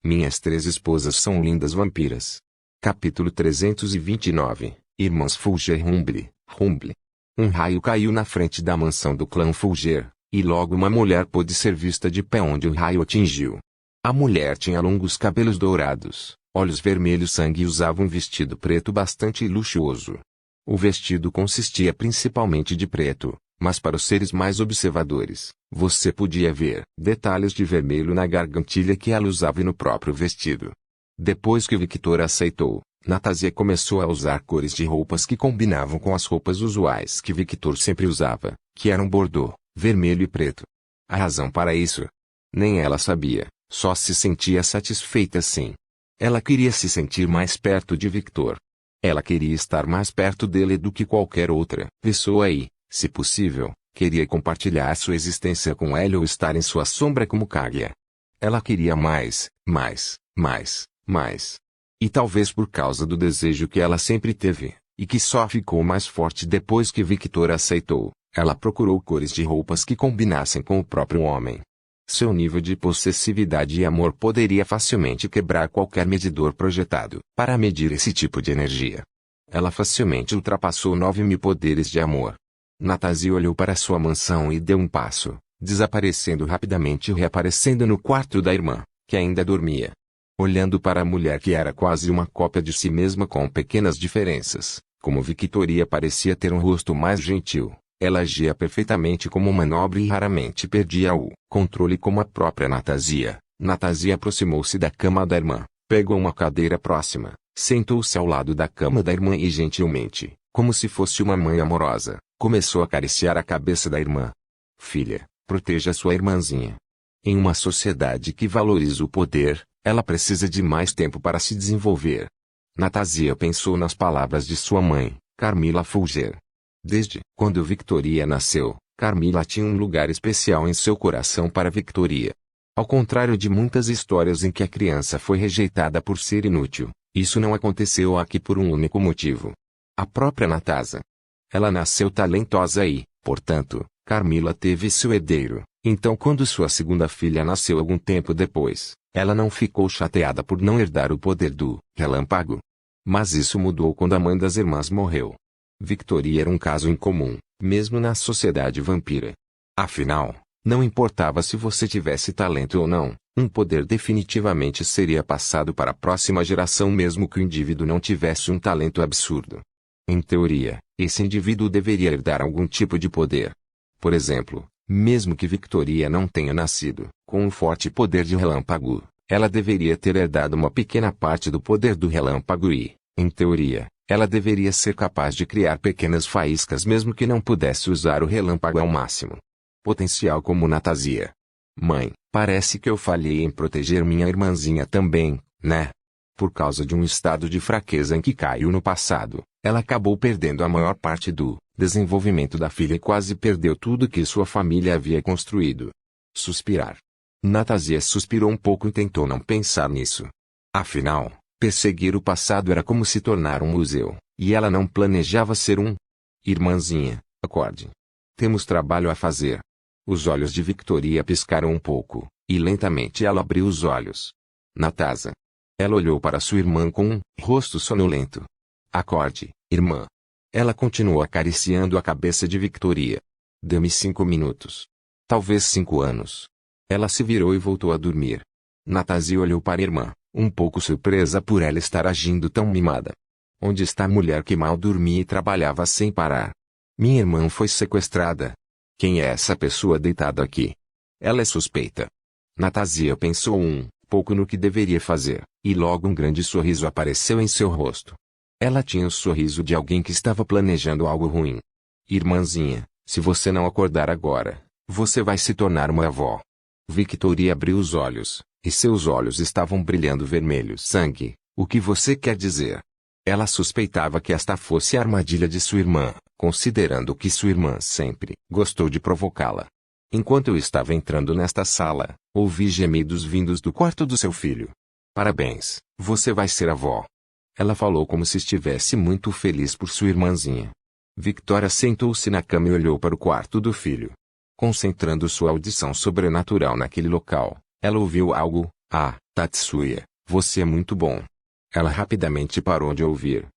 Minhas 3 esposas são lindas vampiras. Capítulo 329. Irmãs Fulger Rumble. Um raio caiu na frente da mansão do clã Fulger, e logo uma mulher pôde ser vista de pé onde o raio atingiu. A mulher tinha longos cabelos dourados, olhos vermelhos sangue e usava um vestido preto bastante luxuoso. O vestido consistia principalmente de preto, mas para os seres mais observadores, você podia ver detalhes de vermelho na gargantilha que ela usava e no próprio vestido. Depois que Victor aceitou, Natásia começou a usar cores de roupas que combinavam com as roupas usuais que Victor sempre usava, que eram bordô, vermelho e preto. A razão para isso? Nem ela sabia, só se sentia satisfeita assim. Ela queria se sentir mais perto de Victor. Ela queria estar mais perto dele do que qualquer outra pessoa e, se possível, queria compartilhar sua existência com ele ou estar em sua sombra como Kaguya. Ela queria mais. E talvez por causa do desejo que ela sempre teve, e que só ficou mais forte depois que Victor aceitou, ela procurou cores de roupas que combinassem com o próprio homem. Seu nível de possessividade e amor poderia facilmente quebrar qualquer medidor projetado para medir esse tipo de energia. Ela facilmente ultrapassou 9.000 poderes de amor. Natásia olhou para sua mansão e deu um passo, desaparecendo rapidamente e reaparecendo no quarto da irmã, que ainda dormia. Olhando para a mulher que era quase uma cópia de si mesma com pequenas diferenças, como Victoria parecia ter um rosto mais gentil, ela agia perfeitamente como uma nobre e raramente perdia o controle como a própria Natásia. Natásia aproximou-se da cama da irmã, pegou uma cadeira próxima, sentou-se ao lado da cama da irmã e gentilmente, como se fosse uma mãe amorosa, começou a acariciar a cabeça da irmã. Filha, proteja sua irmãzinha. Em uma sociedade que valoriza o poder, ela precisa de mais tempo para se desenvolver. Natásia pensou nas palavras de sua mãe, Carmila Fulger. Desde quando Victoria nasceu, Carmila tinha um lugar especial em seu coração para Victoria. Ao contrário de muitas histórias em que a criança foi rejeitada por ser inútil, isso não aconteceu aqui por um único motivo. A própria Natásia. Ela nasceu talentosa e, portanto, Carmila teve seu herdeiro. Então quando sua segunda filha nasceu algum tempo depois, ela não ficou chateada por não herdar o poder do relâmpago. Mas isso mudou quando a mãe das irmãs morreu. Victoria era um caso incomum, mesmo na sociedade vampira. Afinal, não importava se você tivesse talento ou não, um poder definitivamente seria passado para a próxima geração mesmo que o indivíduo não tivesse um talento absurdo. Em teoria, esse indivíduo deveria herdar algum tipo de poder. Por exemplo, mesmo que Victoria não tenha nascido com um forte poder de relâmpago, ela deveria ter herdado uma pequena parte do poder do relâmpago e, em teoria, ela deveria ser capaz de criar pequenas faíscas mesmo que não pudesse usar o relâmpago ao máximo. Potencial como Natásia. Mãe, parece que eu falhei em proteger minha irmãzinha também, né? Por causa de um estado de fraqueza em que caiu no passado, ela acabou perdendo a maior parte do desenvolvimento da filha e quase perdeu tudo que sua família havia construído. Suspirar. Natásia suspirou um pouco e tentou não pensar nisso. Afinal, perseguir o passado era como se tornar um museu, e ela não planejava ser um. Irmãzinha, acorde. Temos trabalho a fazer. Os olhos de Victoria piscaram um pouco, e lentamente ela abriu os olhos. Natásia. Ela olhou para sua irmã com um rosto sonolento. Acorde, irmã. Ela continuou acariciando a cabeça de Victoria. Dê-me 5 minutos. Talvez 5 anos. Ela se virou e voltou a dormir. Natásia olhou para a irmã, um pouco surpresa por ela estar agindo tão mimada. Onde está a mulher que mal dormia e trabalhava sem parar? Minha irmã foi sequestrada. Quem é essa pessoa deitada aqui? Ela é suspeita. Natásia pensou pouco no que deveria fazer, e logo um grande sorriso apareceu em seu rosto. Ela tinha o sorriso de alguém que estava planejando algo ruim. Irmãzinha, se você não acordar agora, você vai se tornar uma avó. Victoria abriu os olhos, e seus olhos estavam brilhando vermelho sangue. O que você quer dizer? Ela suspeitava que esta fosse a armadilha de sua irmã, considerando que sua irmã sempre gostou de provocá-la. Enquanto eu estava entrando nesta sala, ouvi gemidos vindos do quarto do seu filho. Parabéns, você vai ser avó. Ela falou como se estivesse muito feliz por sua irmãzinha. Victoria sentou-se na cama e olhou para o quarto do filho. Concentrando sua audição sobrenatural naquele local, ela ouviu algo. Ah, Tatsuya, você é muito bom. Ela rapidamente parou de ouvir.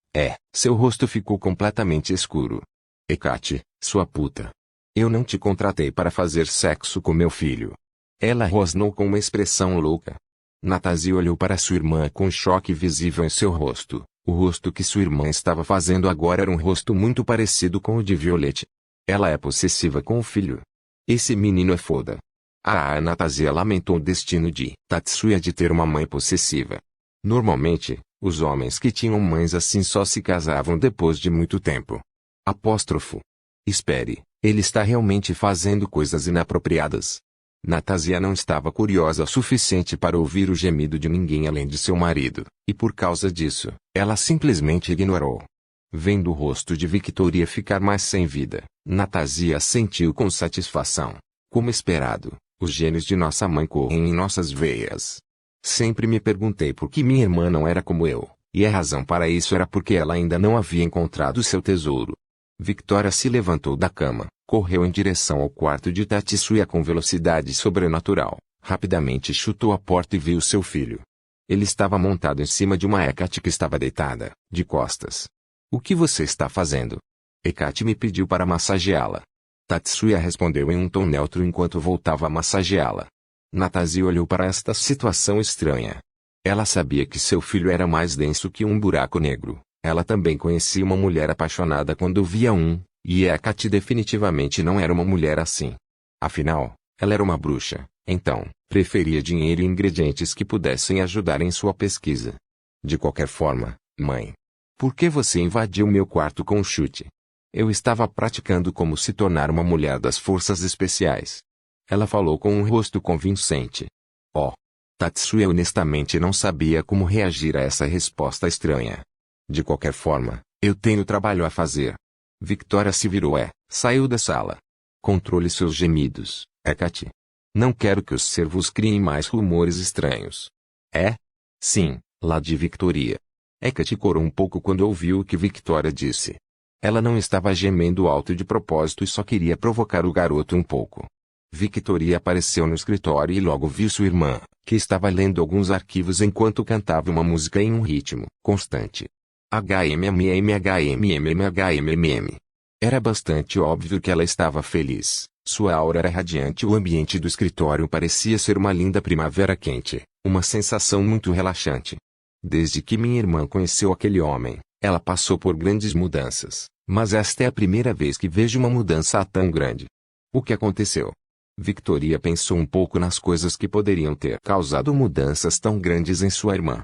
Seu rosto ficou completamente escuro. Hecate, sua puta. Eu não te contratei para fazer sexo com meu filho. Ela rosnou com uma expressão louca. Natásia olhou para sua irmã com choque visível em seu rosto. O rosto que sua irmã estava fazendo agora era um rosto muito parecido com o de Violette. Ela é possessiva com o filho. Esse menino é foda. A Natásia lamentou o destino de Tatsuya de ter uma mãe possessiva. Normalmente, os homens que tinham mães assim só se casavam depois de muito tempo. Apóstrofo. Espere, ele está realmente fazendo coisas inapropriadas. Natásia não estava curiosa o suficiente para ouvir o gemido de ninguém além de seu marido, e por causa disso, ela simplesmente ignorou. Vendo o rosto de Victoria ficar mais sem vida, Natásia sentiu com satisfação. Como esperado, os genes de nossa mãe correm em nossas veias. Sempre me perguntei por que minha irmã não era como eu, e a razão para isso era porque ela ainda não havia encontrado seu tesouro. Victoria se levantou da cama, correu em direção ao quarto de Tatsuya com velocidade sobrenatural, rapidamente chutou a porta e viu seu filho. Ele estava montado em cima de uma Hecate que estava deitada, de costas. O que você está fazendo? Hecate me pediu para massageá-la. Tatsuya respondeu em um tom neutro enquanto voltava a massageá-la. Natásia olhou para esta situação estranha. Ela sabia que seu filho era mais denso que um buraco negro. Ela também conhecia uma mulher apaixonada quando via um, e Hecate definitivamente não era uma mulher assim. Afinal, ela era uma bruxa, então, preferia dinheiro e ingredientes que pudessem ajudar em sua pesquisa. De qualquer forma, mãe. Por que você invadiu meu quarto com um chute? Eu estava praticando como se tornar uma mulher das forças especiais. Ela falou com um rosto convincente. Tatsuya honestamente não sabia como reagir a essa resposta estranha. De qualquer forma, eu tenho trabalho a fazer. Victoria se virou saiu da sala. Controle seus gemidos, Hecate. Não quero que os servos criem mais rumores estranhos. Sim, lá de Victoria. Hecate corou um pouco quando ouviu o que Victoria disse. Ela não estava gemendo alto de propósito e só queria provocar o garoto um pouco. Victoria apareceu no escritório e logo viu sua irmã, que estava lendo alguns arquivos enquanto cantava uma música em um ritmo constante. HMMHMMHMMM. Era bastante óbvio que ela estava feliz. Sua aura era radiante e o ambiente do escritório parecia ser uma linda primavera quente, uma sensação muito relaxante. Desde que minha irmã conheceu aquele homem, ela passou por grandes mudanças, mas esta é a primeira vez que vejo uma mudança tão grande. O que aconteceu? Victoria pensou um pouco nas coisas que poderiam ter causado mudanças tão grandes em sua irmã.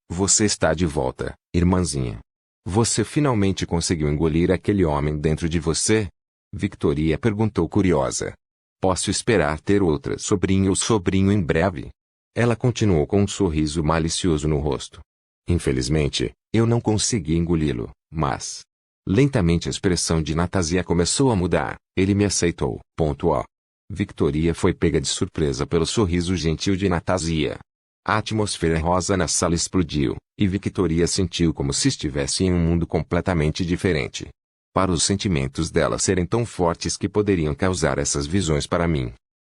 Você está de volta, irmãzinha. Você finalmente conseguiu engolir aquele homem dentro de você? Victoria perguntou curiosa. Posso esperar ter outra sobrinha ou sobrinho em breve? Ela continuou com um sorriso malicioso no rosto. Infelizmente, eu não consegui engoli-lo, mas... Lentamente a expressão de Natásia começou a mudar. Ele me aceitou. Victoria foi pega de surpresa pelo sorriso gentil de Natásia. A atmosfera rosa na sala explodiu, e Victoria sentiu como se estivesse em um mundo completamente diferente. Para os sentimentos dela serem tão fortes que poderiam causar essas visões para mim.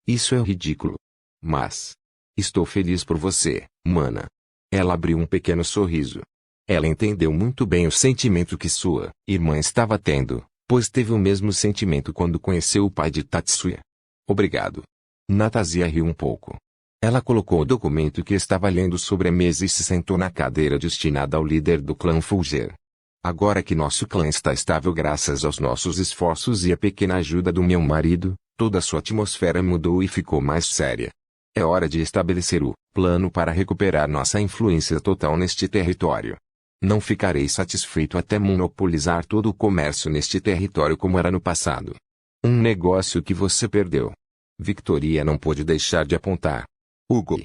Isso é ridículo. Mas... Estou feliz por você, mana. Ela abriu um pequeno sorriso. Ela entendeu muito bem o sentimento que sua irmã estava tendo, pois teve o mesmo sentimento quando conheceu o pai de Tatsuya. Obrigado. Natásia riu um pouco. Ela colocou o documento que estava lendo sobre a mesa e se sentou na cadeira destinada ao líder do clã Fulger. Agora que nosso clã está estável graças aos nossos esforços e à pequena ajuda do meu marido, toda a sua atmosfera mudou e ficou mais séria. É hora de estabelecer o plano para recuperar nossa influência total neste território. Não ficarei satisfeito até monopolizar todo o comércio neste território como era no passado. Um negócio que você perdeu. Victoria não pôde deixar de apontar. Hugo.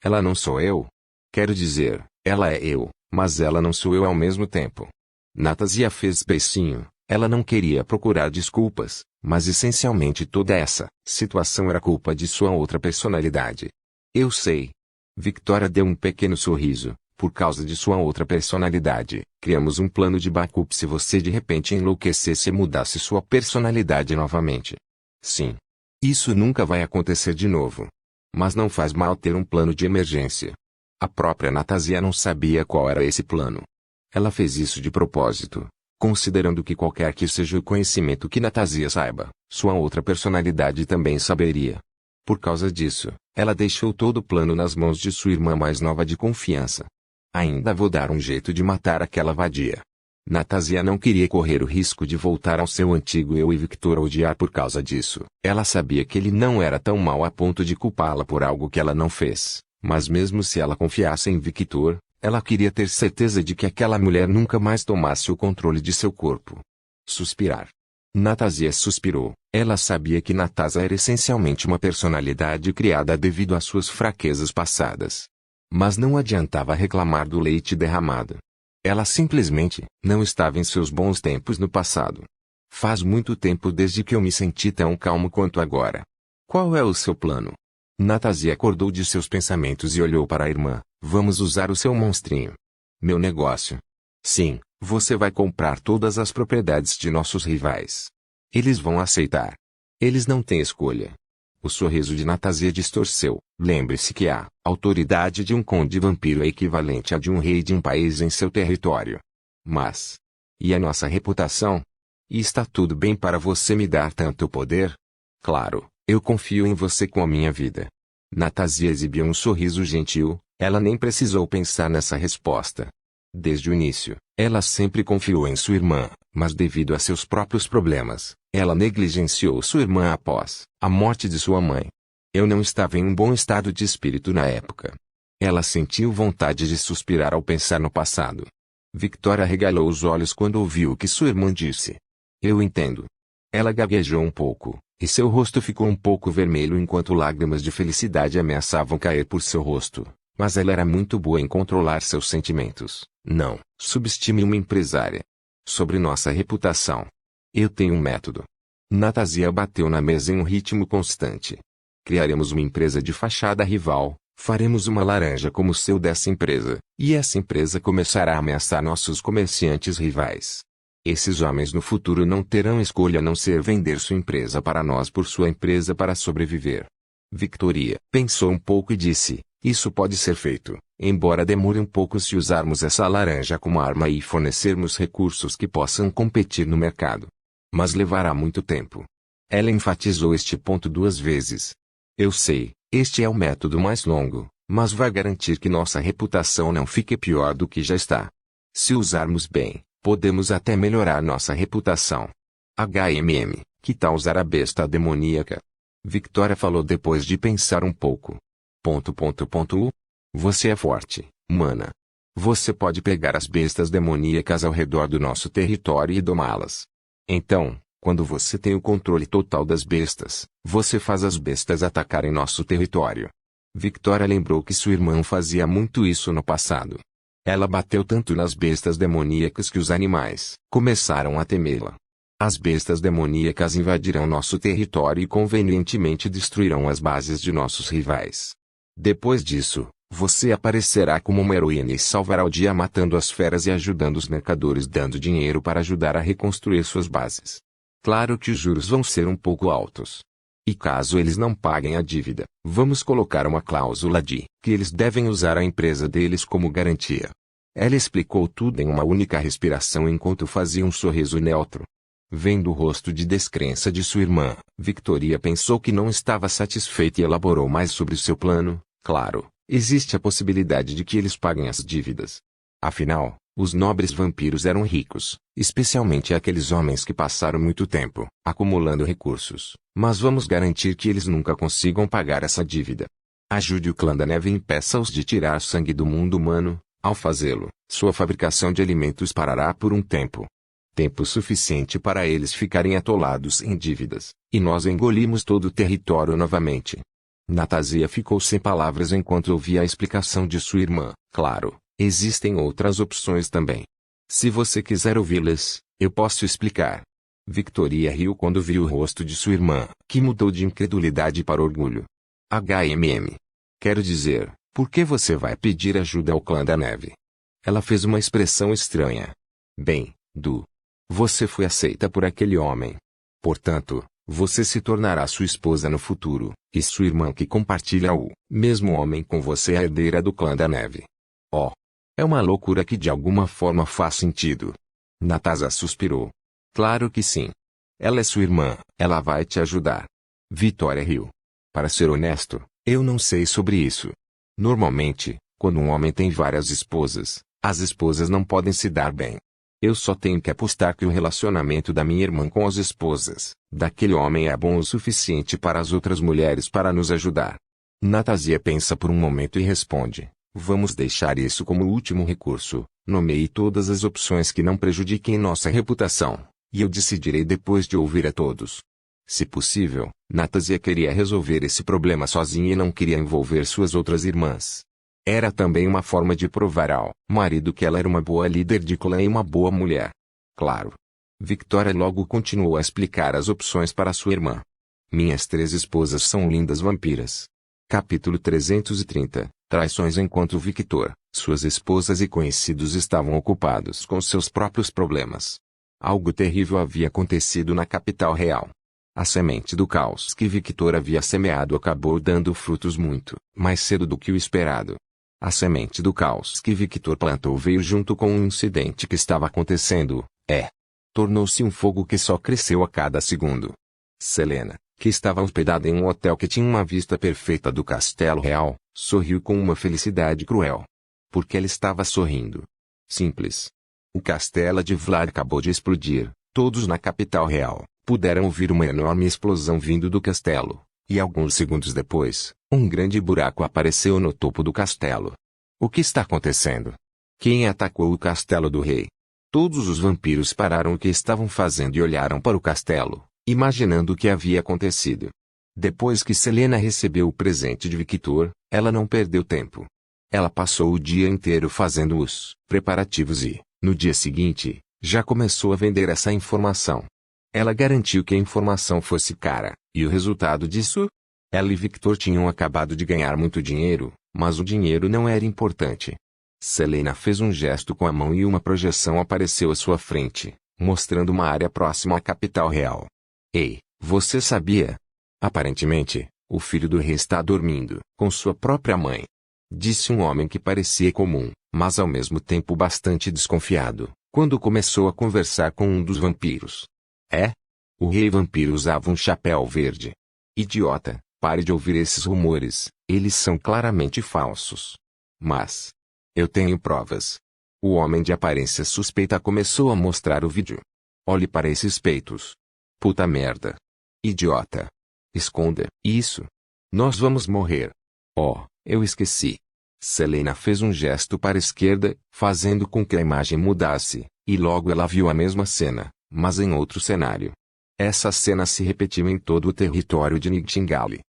Ela não sou eu? Quero dizer, ela é eu, mas ela não sou eu ao mesmo tempo. Natásia fez beicinho. Ela não queria procurar desculpas, mas essencialmente toda essa situação era culpa de sua outra personalidade. Eu sei. Victoria deu um pequeno sorriso. Por causa de sua outra personalidade, criamos um plano de backup se você de repente enlouquecesse e mudasse sua personalidade novamente. Sim. Isso nunca vai acontecer de novo. Mas não faz mal ter um plano de emergência. A própria Natásia não sabia qual era esse plano. Ela fez isso de propósito, considerando que qualquer que seja o conhecimento que Natásia saiba, sua outra personalidade também saberia. Por causa disso, ela deixou todo o plano nas mãos de sua irmã mais nova de confiança. Ainda vou dar um jeito de matar aquela vadia. Natásia não queria correr o risco de voltar ao seu antigo eu e Victor a odiar por causa disso. Ela sabia que ele não era tão mau a ponto de culpá-la por algo que ela não fez, mas mesmo se ela confiasse em Victor, ela queria ter certeza de que aquela mulher nunca mais tomasse o controle de seu corpo. Suspirar. Natásia suspirou. Ela sabia que Natásia era essencialmente uma personalidade criada devido às suas fraquezas passadas. Mas não adiantava reclamar do leite derramado. Ela simplesmente não estava em seus bons tempos no passado. Faz muito tempo desde que eu me senti tão calmo quanto agora. Qual é o seu plano? Natásia acordou de seus pensamentos e olhou para a irmã. Vamos usar o seu monstrinho. Meu negócio. Sim, você vai comprar todas as propriedades de nossos rivais. Eles vão aceitar. Eles não têm escolha. O sorriso de Natásia distorceu. Lembre-se que a autoridade de um conde vampiro é equivalente à de um rei de um país em seu território. Mas... e a nossa reputação? E está tudo bem para você me dar tanto poder? Claro, eu confio em você com a minha vida. Natásia exibiu um sorriso gentil, ela nem precisou pensar nessa resposta. Desde o início, ela sempre confiou em sua irmã, mas devido a seus próprios problemas, ela negligenciou sua irmã após a morte de sua mãe. Eu não estava em um bom estado de espírito na época. Ela sentiu vontade de suspirar ao pensar no passado. Victoria arregalou os olhos quando ouviu o que sua irmã disse. Eu entendo. Ela gaguejou um pouco, e seu rosto ficou um pouco vermelho enquanto lágrimas de felicidade ameaçavam cair por seu rosto. Mas ela era muito boa em controlar seus sentimentos. Não subestime uma empresária. Sobre nossa reputação. Eu tenho um método. Natásia bateu na mesa em um ritmo constante. Criaremos uma empresa de fachada rival, faremos uma laranja como seu dessa empresa, e essa empresa começará a ameaçar nossos comerciantes rivais. Esses homens no futuro não terão escolha a não ser vender sua empresa para nós por sua empresa para sobreviver. Victoria pensou um pouco e disse, isso pode ser feito, embora demore um pouco se usarmos essa laranja como arma e fornecermos recursos que possam competir no mercado. Mas levará muito tempo. Ela enfatizou este ponto 2 vezes. Eu sei, este é o método mais longo, mas vai garantir que nossa reputação não fique pior do que já está. Se usarmos bem, podemos até melhorar nossa reputação. Que tal usar a besta demoníaca? Victoria falou depois de pensar um pouco. Você é forte, mana. Você pode pegar as bestas demoníacas ao redor do nosso território e domá-las. Então, quando você tem o controle total das bestas, você faz as bestas atacarem nosso território. Victoria lembrou que sua irmã fazia muito isso no passado. Ela bateu tanto nas bestas demoníacas que os animais começaram a temê-la. As bestas demoníacas invadirão nosso território e convenientemente destruirão as bases de nossos rivais. Depois disso, você aparecerá como uma heroína e salvará o dia matando as feras e ajudando os mercadores dando dinheiro para ajudar a reconstruir suas bases. Claro que os juros vão ser um pouco altos. E caso eles não paguem a dívida, vamos colocar uma cláusula de que eles devem usar a empresa deles como garantia. Ela explicou tudo em uma única respiração enquanto fazia um sorriso neutro. Vendo o rosto de descrença de sua irmã, Victoria pensou que não estava satisfeita e elaborou mais sobre o seu plano. Claro, existe a possibilidade de que eles paguem as dívidas. Afinal, os nobres vampiros eram ricos, especialmente aqueles homens que passaram muito tempo acumulando recursos. Mas vamos garantir que eles nunca consigam pagar essa dívida. Ajude o clã da neve e impeça-os de tirar sangue do mundo humano. Ao fazê-lo, sua fabricação de alimentos parará por um tempo. Tempo suficiente para eles ficarem atolados em dívidas, e nós engolimos todo o território novamente. Natásia ficou sem palavras enquanto ouvia a explicação de sua irmã. Claro, existem outras opções também. Se você quiser ouvi-las, eu posso explicar. Victoria riu quando viu o rosto de sua irmã, que mudou de incredulidade para orgulho. Quero dizer, por que você vai pedir ajuda ao clã da neve? Ela fez uma expressão estranha. Bem, você foi aceita por aquele homem. Portanto, Você se tornará sua esposa no futuro, e sua irmã que compartilha o mesmo homem com você é a herdeira do clã da neve. Oh! É uma loucura que de alguma forma faz sentido. Natasha suspirou. Claro que sim. Ela é sua irmã, ela vai te ajudar. Victoria riu. Para ser honesto, eu não sei sobre isso. Normalmente, quando um homem tem várias esposas, as esposas não podem se dar bem. Eu só tenho que apostar que o relacionamento da minha irmã com as esposas daquele homem é bom o suficiente para as outras mulheres para nos ajudar. Natasha pensa por um momento e responde: vamos deixar isso como último recurso. Nomeie todas as opções que não prejudiquem nossa reputação, e eu decidirei depois de ouvir a todos. Se possível, Natasha queria resolver esse problema sozinha e não queria envolver suas outras irmãs. Era também uma forma de provar ao marido que ela era uma boa líder de clã e uma boa mulher. Claro. Victoria logo continuou a explicar as opções para sua irmã. Minhas 3 esposas são lindas vampiras. Capítulo 330. Traições. Enquanto Victor, suas esposas e conhecidos estavam ocupados com seus próprios problemas, algo terrível havia acontecido na capital real. A semente do caos que Victor havia semeado acabou dando frutos muito mais cedo do que o esperado. A semente do caos que Victor plantou veio junto com um incidente que estava acontecendo, tornou-se um fogo que só cresceu a cada segundo. Selena, que estava hospedada em um hotel que tinha uma vista perfeita do castelo real, sorriu com uma felicidade cruel. Por que ela estava sorrindo? Simples. O castelo de Vlad acabou de explodir. Todos na capital real puderam ouvir uma enorme explosão vindo do castelo, e alguns segundos depois, um grande buraco apareceu no topo do castelo. O que está acontecendo? Quem atacou o castelo do rei? Todos os vampiros pararam o que estavam fazendo e olharam para o castelo, imaginando o que havia acontecido. Depois que Selena recebeu o presente de Victor, ela não perdeu tempo. Ela passou o dia inteiro fazendo os preparativos e, no dia seguinte, já começou a vender essa informação. Ela garantiu que a informação fosse cara, e o resultado disso? Ela e Victor tinham acabado de ganhar muito dinheiro, mas o dinheiro não era importante. Selena fez um gesto com a mão e uma projeção apareceu à sua frente, mostrando uma área próxima à capital real. Ei, você sabia? Aparentemente, o filho do rei está dormindo com sua própria mãe. Disse um homem que parecia comum, mas ao mesmo tempo bastante desconfiado, quando começou a conversar com um dos vampiros. O rei vampiro usava um chapéu verde. Idiota, pare de ouvir esses rumores, eles são claramente falsos. Mas eu tenho provas. O homem de aparência suspeita começou a mostrar o vídeo. Olhe para esses peitos. Puta merda. Idiota. Esconda isso. Nós vamos morrer. Oh, eu esqueci. Selena fez um gesto para a esquerda, fazendo com que a imagem mudasse, e logo ela viu a mesma cena, mas em outro cenário. Essa cena se repetiu em todo o território de Nightingale.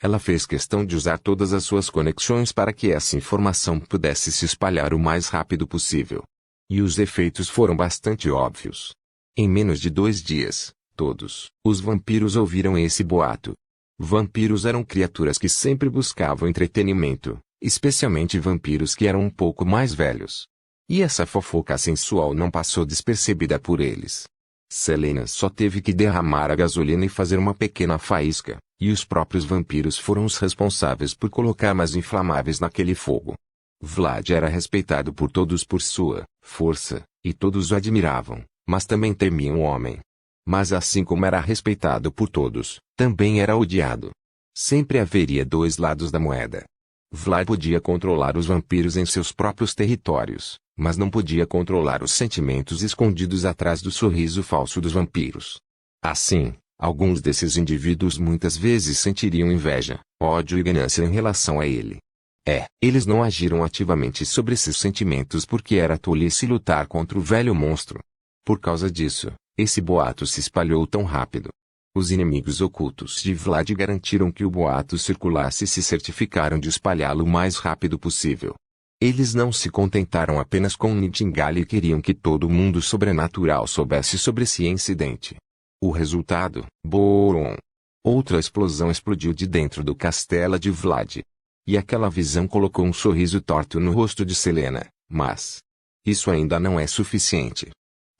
Ela fez questão de usar todas as suas conexões para que essa informação pudesse se espalhar o mais rápido possível. E os efeitos foram bastante óbvios. Em menos de 2 dias, todos os vampiros ouviram esse boato. Vampiros eram criaturas que sempre buscavam entretenimento, especialmente vampiros que eram um pouco mais velhos. E essa fofoca sensual não passou despercebida por eles. Selena só teve que derramar a gasolina e fazer uma pequena faísca, e os próprios vampiros foram os responsáveis por colocar mais inflamáveis naquele fogo. Vlad era respeitado por todos por sua força, e todos o admiravam, mas também temiam o homem. Mas assim como era respeitado por todos, também era odiado. Sempre haveria 2 lados da moeda. Vlad podia controlar os vampiros em seus próprios territórios, mas não podia controlar os sentimentos escondidos atrás do sorriso falso dos vampiros. Assim, alguns desses indivíduos muitas vezes sentiriam inveja, ódio e ganância em relação a ele. Eles não agiram ativamente sobre esses sentimentos porque era tolice lutar contra o velho monstro. Por causa disso, esse boato se espalhou tão rápido. Os inimigos ocultos de Vlad garantiram que o boato circulasse e se certificaram de espalhá-lo o mais rápido possível. Eles não se contentaram apenas com Nightingale e queriam que todo mundo sobrenatural soubesse sobre esse incidente. O resultado, Boom! Outra explosão explodiu de dentro do castelo de Vlad. E aquela visão colocou um sorriso torto no rosto de Selena, mas isso ainda não é suficiente.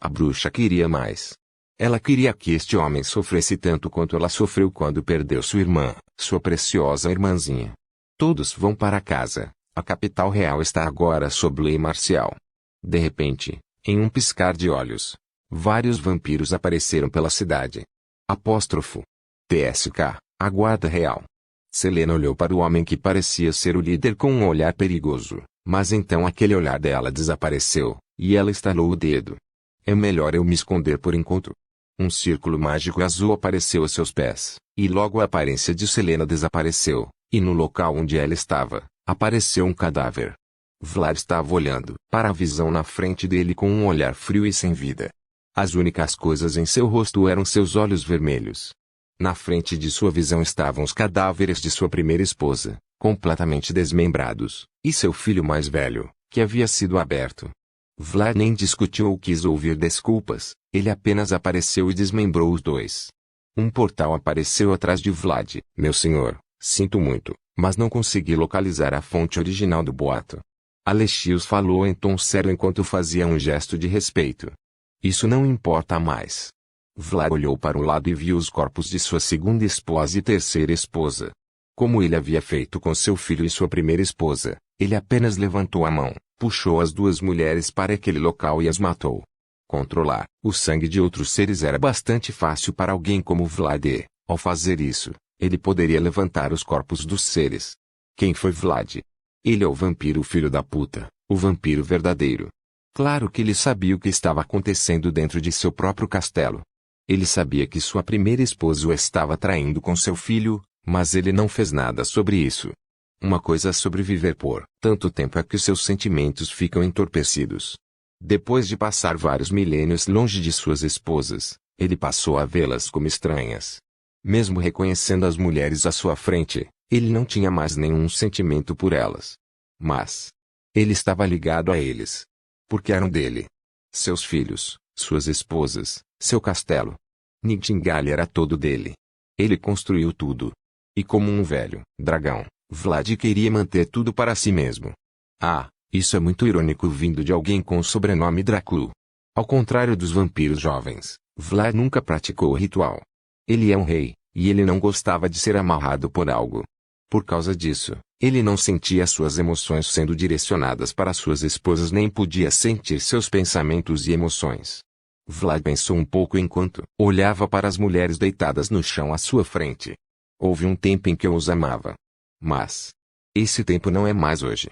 A bruxa queria mais. Ela queria que este homem sofresse tanto quanto ela sofreu quando perdeu sua irmã, sua preciosa irmãzinha. Todos vão para casa. A capital real está agora sob lei marcial. De repente, em um piscar de olhos, vários vampiros apareceram pela cidade. Apóstrofo. TSK, a guarda real. Selena olhou para o homem que parecia ser o líder com um olhar perigoso, mas então aquele olhar dela desapareceu, e ela estalou o dedo. É melhor eu me esconder por enquanto. Um círculo mágico azul apareceu a seus pés, e logo a aparência de Selena desapareceu, e no local onde ela estava, apareceu um cadáver. Vlad estava olhando para a visão na frente dele com um olhar frio e sem vida. As únicas coisas em seu rosto eram seus olhos vermelhos. Na frente de sua visão estavam os cadáveres de sua primeira esposa, completamente desmembrados, e seu filho mais velho, que havia sido aberto. Vlad nem discutiu ou quis ouvir desculpas, ele apenas apareceu e desmembrou os dois. Um portal apareceu atrás de Vlad. Meu senhor, sinto muito, mas não consegui localizar a fonte original do boato. Alexios falou em tom sério enquanto fazia um gesto de respeito. Isso não importa mais. Vlad olhou para o lado e viu os corpos de sua segunda esposa e terceira esposa. Como ele havia feito com seu filho e sua primeira esposa, ele apenas levantou a mão, puxou as duas mulheres para aquele local e as matou. Controlar o sangue de outros seres era bastante fácil para alguém como Vlad e, ao fazer isso, ele poderia levantar os corpos dos seres. Quem foi Vlad? Ele é o vampiro filho da puta, o vampiro verdadeiro. Claro que ele sabia o que estava acontecendo dentro de seu próprio castelo. Ele sabia que sua primeira esposa o estava traindo com seu filho, mas ele não fez nada sobre isso. Uma coisa a sobreviver por tanto tempo é que seus sentimentos ficam entorpecidos. Depois de passar vários milênios longe de suas esposas, ele passou a vê-las como estranhas. Mesmo reconhecendo as mulheres à sua frente, ele não tinha mais nenhum sentimento por elas. Mas ele estava ligado a eles. Porque eram dele. Seus filhos, suas esposas, seu castelo. Nightingale era todo dele. Ele construiu tudo. E como um velho dragão, Vlad queria manter tudo para si mesmo. Ah, isso é muito irônico vindo de alguém com o sobrenome Drácula. Ao contrário dos vampiros jovens, Vlad nunca praticou o ritual. Ele é um rei, e ele não gostava de ser amarrado por algo. Por causa disso, ele não sentia suas emoções sendo direcionadas para suas esposas nem podia sentir seus pensamentos e emoções. Vlad pensou um pouco enquanto olhava para as mulheres deitadas no chão à sua frente. Houve um tempo em que eu os amava. Mas esse tempo não é mais hoje.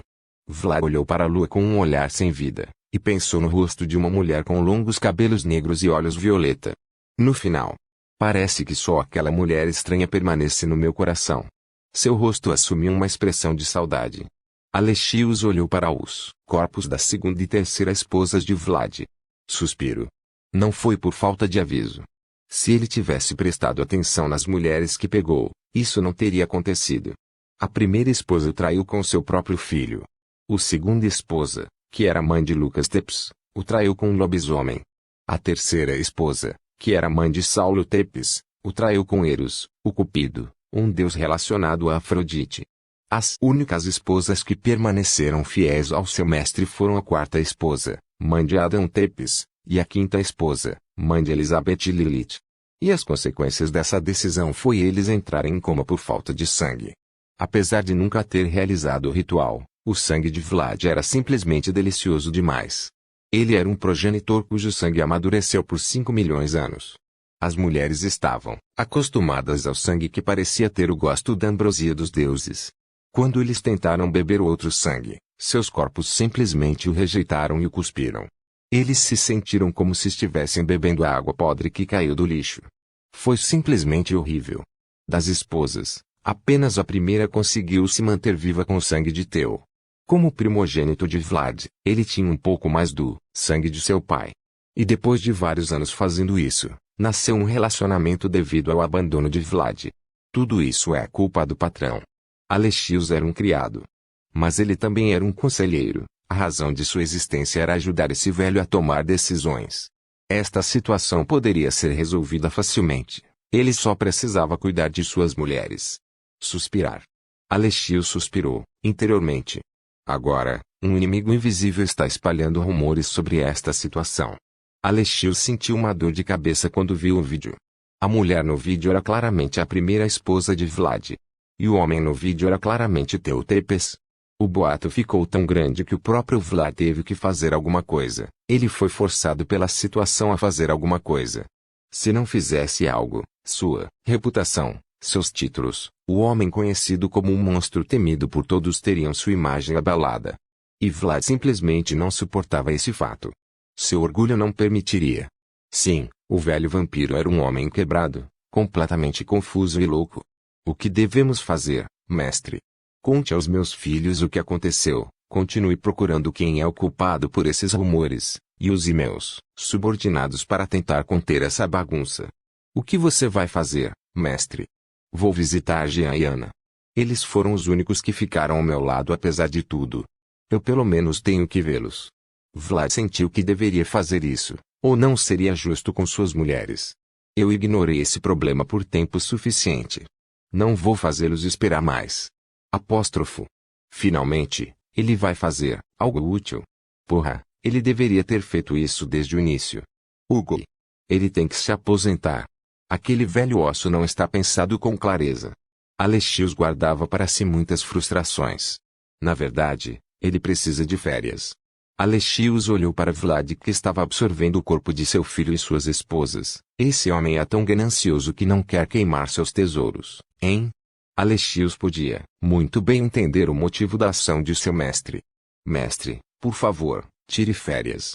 Vlad olhou para a lua com um olhar sem vida, e pensou no rosto de uma mulher com longos cabelos negros e olhos violeta. No final, parece que só aquela mulher estranha permanece no meu coração. Seu rosto assumiu uma expressão de saudade. Alexios olhou para os corpos da segunda e terceira esposas de Vlad. Suspiro. Não foi por falta de aviso. Se ele tivesse prestado atenção nas mulheres que pegou, isso não teria acontecido. A primeira esposa o traiu com seu próprio filho. A segunda esposa, que era mãe de Lucas Tepes, o traiu com um lobisomem. A terceira esposa, que era mãe de Saulo Tepes, o traiu com Eros, o Cupido, um deus relacionado a Afrodite. As únicas esposas que permaneceram fiéis ao seu mestre foram a quarta esposa, mãe de Adão Tepes, e a quinta esposa, mãe de Elizabeth Lilith. E as consequências dessa decisão foi eles entrarem em coma por falta de sangue. Apesar de nunca ter realizado o ritual, o sangue de Vlad era simplesmente delicioso demais. Ele era um progenitor cujo sangue amadureceu por 5 milhões de anos. As mulheres estavam acostumadas ao sangue que parecia ter o gosto da ambrosia dos deuses. Quando eles tentaram beber outro sangue, seus corpos simplesmente o rejeitaram e o cuspiram. Eles se sentiram como se estivessem bebendo a água podre que caiu do lixo. Foi simplesmente horrível. Das esposas, apenas a primeira conseguiu se manter viva com o sangue de Teo. Como primogênito de Vlad, ele tinha um pouco mais do sangue de seu pai. E depois de vários anos fazendo isso, nasceu um relacionamento devido ao abandono de Vlad. Tudo isso é culpa do patrão. Alexios era um criado. Mas ele também era um conselheiro. A razão de sua existência era ajudar esse velho a tomar decisões. Esta situação poderia ser resolvida facilmente. Ele só precisava cuidar de suas mulheres. Suspirar. Alexios suspirou, interiormente. Agora, um inimigo invisível está espalhando rumores sobre esta situação. Alexios sentiu uma dor de cabeça quando viu o vídeo. A mulher no vídeo era claramente a primeira esposa de Vlad. E o homem no vídeo era claramente Teutepes. O boato ficou tão grande que o próprio Vlad teve que fazer alguma coisa. Ele foi forçado pela situação a fazer alguma coisa. Se não fizesse algo, sua reputação, seus títulos, o homem conhecido como um monstro temido por todos teriam sua imagem abalada. E Vlad simplesmente não suportava esse fato. Seu orgulho não permitiria. Sim, o velho vampiro era um homem quebrado, completamente confuso e louco. O que devemos fazer, mestre? Conte aos meus filhos o que aconteceu, continue procurando quem é o culpado por esses rumores, e use meus subordinados para tentar conter essa bagunça. O que você vai fazer, mestre? Vou visitar Jean e Ana. Eles foram os únicos que ficaram ao meu lado apesar de tudo. Eu pelo menos tenho que vê-los. Vlad sentiu que deveria fazer isso, ou não seria justo com suas mulheres. Eu ignorei esse problema por tempo suficiente. Não vou fazê-los esperar mais. Apóstrofo. Finalmente, ele vai fazer algo útil. Porra, ele deveria ter feito isso desde o início. Hugo. Ele tem que se aposentar. Aquele velho osso não está pensado com clareza. Alexios guardava para si muitas frustrações. Na verdade, ele precisa de férias. Alexios olhou para Vlad que estava absorvendo o corpo de seu filho e suas esposas. Esse homem é tão ganancioso que não quer queimar seus tesouros, hein? Alexios podia muito bem entender o motivo da ação de seu mestre. Mestre, por favor, tire férias.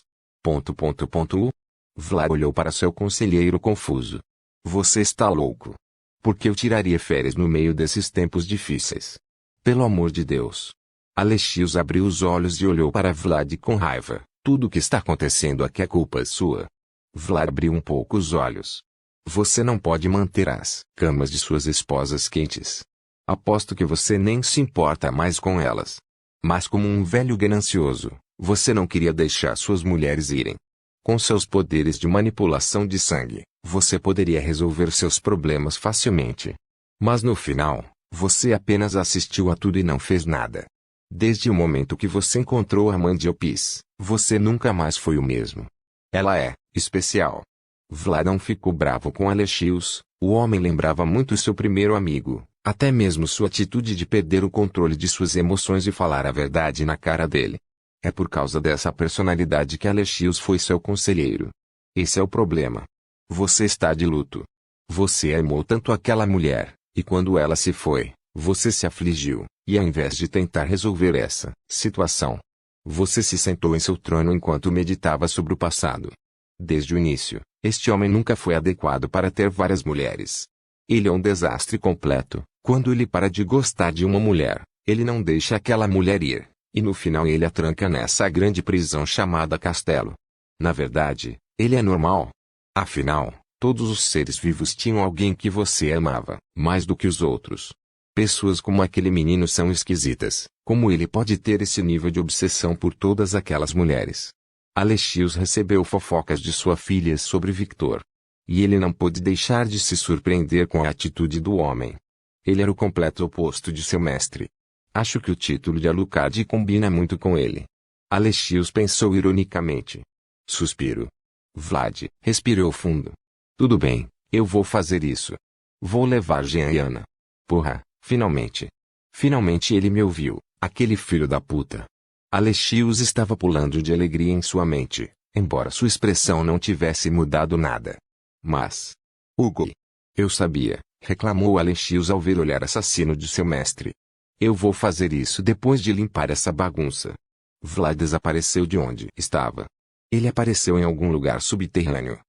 Vlad olhou para seu conselheiro confuso. Você está louco. Por que eu tiraria férias no meio desses tempos difíceis? Pelo amor de Deus. Alexios abriu os olhos e olhou para Vlad com raiva. Tudo o que está acontecendo aqui é culpa sua. Vlad abriu um pouco os olhos. Você não pode manter as camas de suas esposas quentes. Aposto que você nem se importa mais com elas. Mas como um velho ganancioso, você não queria deixar suas mulheres irem. Com seus poderes de manipulação de sangue, você poderia resolver seus problemas facilmente. Mas no final, você apenas assistiu a tudo e não fez nada. Desde o momento que você encontrou a Mandiopis, você nunca mais foi o mesmo. Ela é especial. Vlad não ficou bravo com Alexios, o homem lembrava muito seu primeiro amigo, até mesmo sua atitude de perder o controle de suas emoções e falar a verdade na cara dele. É por causa dessa personalidade que Alexios foi seu conselheiro. Esse é o problema. Você está de luto. Você amou tanto aquela mulher, e quando ela se foi, você se afligiu, e ao invés de tentar resolver essa situação, você se sentou em seu trono enquanto meditava sobre o passado. Desde o início, este homem nunca foi adequado para ter várias mulheres. Ele é um desastre completo. Quando ele para de gostar de uma mulher, ele não deixa aquela mulher ir, e no final ele a tranca nessa grande prisão chamada castelo. Na verdade, ele é normal. Afinal, todos os seres vivos tinham alguém que você amava, mais do que os outros. Pessoas como aquele menino são esquisitas. Como ele pode ter esse nível de obsessão por todas aquelas mulheres? Alexios recebeu fofocas de sua filha sobre Victor. E ele não pôde deixar de se surpreender com a atitude do homem. Ele era o completo oposto de seu mestre. Acho que o título de Alucard combina muito com ele. Alexios pensou ironicamente. Suspiro. Vlad respirou fundo. Tudo bem, eu vou fazer isso. Vou levar Jean e Ana. Porra, finalmente. Finalmente ele me ouviu, aquele filho da puta. Alexios estava pulando de alegria em sua mente, embora sua expressão não tivesse mudado nada. Mas... Hugo. Eu sabia, reclamou Alexios ao ver o olhar assassino de seu mestre. Eu vou fazer isso depois de limpar essa bagunça. Vlad desapareceu de onde estava. Ele apareceu em algum lugar subterrâneo.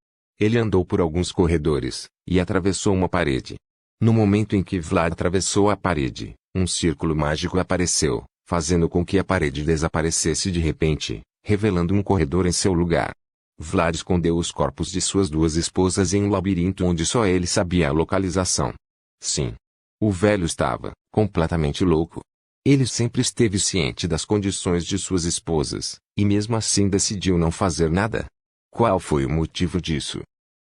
Ele andou por alguns corredores, e atravessou uma parede. No momento em que Vlad atravessou a parede, um círculo mágico apareceu, fazendo com que a parede desaparecesse de repente, revelando um corredor em seu lugar. Vlad escondeu os corpos de suas duas esposas em um labirinto onde só ele sabia a localização. Sim. O velho estava completamente louco. Ele sempre esteve ciente das condições de suas esposas, e mesmo assim decidiu não fazer nada. Qual foi o motivo disso?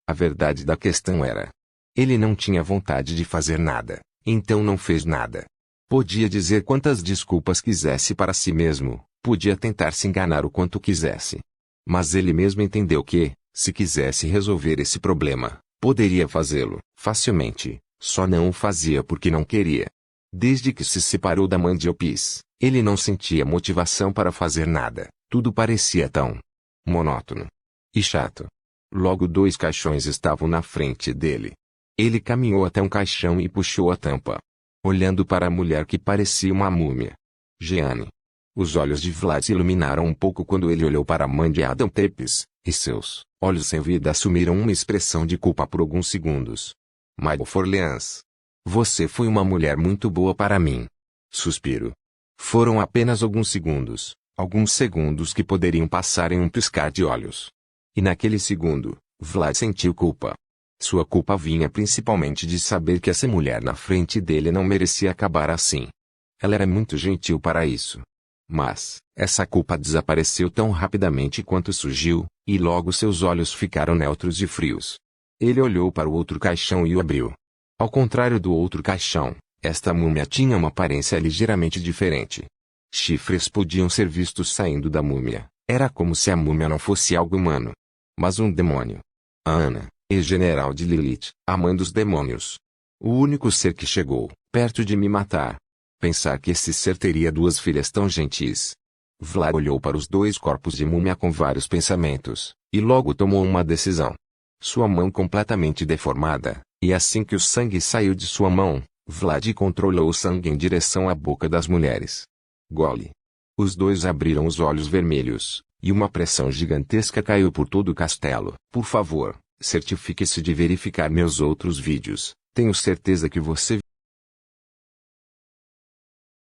A verdade da questão era: ele não tinha vontade de fazer nada, então não fez nada. Podia dizer quantas desculpas quisesse para si mesmo, podia tentar se enganar o quanto quisesse. Mas ele mesmo entendeu que, Se quisesse resolver esse problema, poderia fazê-lo, facilmente, só não o fazia porque não queria. Desde que se separou da mãe de Opis, ele não sentia motivação para fazer nada, tudo parecia tão monótono e chato. Logo 2 caixões estavam na frente dele. Ele caminhou até um caixão e puxou a tampa, olhando para a mulher que parecia uma múmia. Jeanne. Os olhos de Vlad se iluminaram um pouco quando ele olhou para a mãe de Adam Tepes, e seus olhos sem vida assumiram uma expressão de culpa por alguns segundos. Maria Forleans. Você foi uma mulher muito boa para mim. Suspiro. Foram apenas alguns segundos que poderiam passar em um piscar de olhos. E naquele segundo, Vlad sentiu culpa. Sua culpa vinha principalmente de saber que essa mulher na frente dele não merecia acabar assim. Ela era muito gentil para isso. Mas, essa culpa desapareceu tão rapidamente quanto surgiu, e logo seus olhos ficaram neutros e frios. Ele olhou para o outro caixão e o abriu. Ao contrário do outro caixão, esta múmia tinha uma aparência ligeiramente diferente. Chifres podiam ser vistos saindo da múmia. Era como se a múmia não fosse algo humano, mas um demônio. A Ana, ex-general de Lilith, a mãe dos demônios. O único ser que chegou perto de me matar. Pensar que esse ser teria 2 filhas tão gentis. Vlad olhou para os 2 corpos de múmia com vários pensamentos, e logo tomou uma decisão. Sua mão completamente deformada, e assim que o sangue saiu de sua mão, Vlad controlou o sangue em direção à boca das mulheres. Gole. Os 2 abriram os olhos vermelhos, e uma pressão gigantesca caiu por todo o castelo. Por favor, certifique-se de verificar meus outros vídeos. Tenho certeza que você